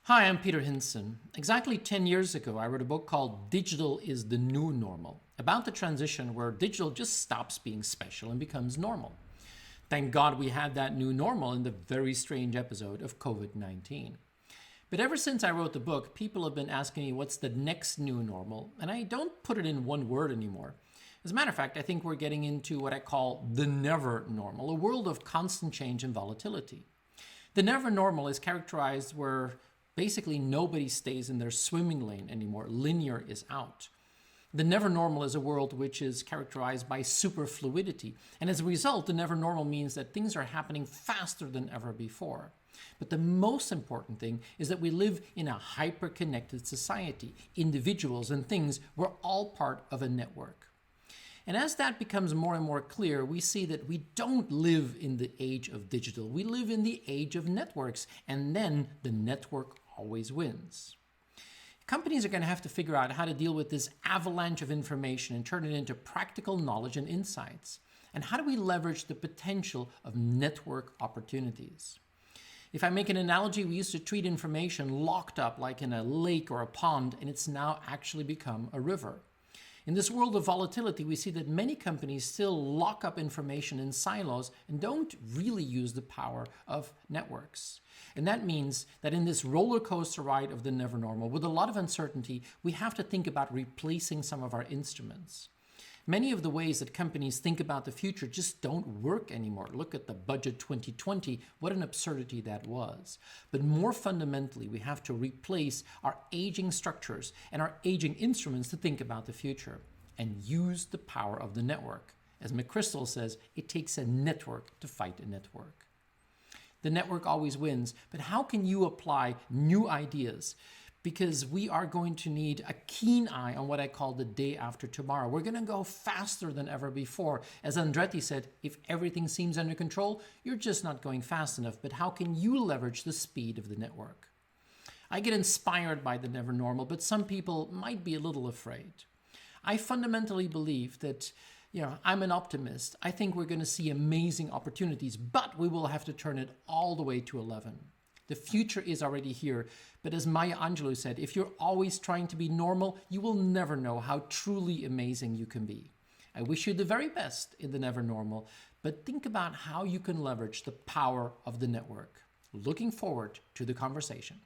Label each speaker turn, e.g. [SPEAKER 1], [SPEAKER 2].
[SPEAKER 1] Hi, I'm Peter Hinssen. Exactly 10 years ago, I wrote a book called Digital is the New Normal, about the transition where digital just stops being special and becomes normal. Thank God we had that new normal in the very strange episode of COVID-19. But ever since I wrote the book, people have been asking me what's the next new normal, and I don't put it in one word anymore. As a matter of fact, I think we're getting into what I call the never normal, a world of constant change and volatility. The never normal is characterized where basically nobody stays in their swimming lane anymore. Linear is out. The never normal is a world which is characterized by superfluidity. And as a result, the never normal means that things are happening faster than ever before. But the most important thing is that we live in a hyper-connected society. Individuals and things, we're all part of a network. And as that becomes more and more clear, we see that we don't live in the age of digital. We live in the age of networks, and then the network always wins. Companies are going to have to figure out how to deal with this avalanche of information and turn it into practical knowledge and insights. And how do we leverage the potential of network opportunities? If I make an analogy, we used to treat information locked up like in a lake or a pond, and it's now actually become a river. In this world of volatility, we see that many companies still lock up information in silos and don't really use the power of networks. And that means that in this roller coaster ride of the never normal, with a lot of uncertainty, we have to think about replacing some of our instruments. Many of the ways that companies think about the future just don't work anymore. Look at the budget 2020, what an absurdity that was. But more fundamentally, we have to replace our aging structures and our aging instruments to think about the future and use the power of the network. As McChrystal says, it takes a network to fight a network. The network always wins, but how can you apply new ideas? Because we are going to need a keen eye on what I call the day after tomorrow. We're going to go faster than ever before. As Andretti said, if everything seems under control, you're just not going fast enough. But how can you leverage the speed of the network? I get inspired by the never normal, but some people might be a little afraid. I fundamentally believe that I'm an optimist. I think we're going to see amazing opportunities, but we will have to turn it all the way to 11. The future is already here, but as Maya Angelou said, if you're always trying to be normal, you will never know how truly amazing you can be. I wish you the very best in the never normal, but think about how you can leverage the power of the network. Looking forward to the conversation.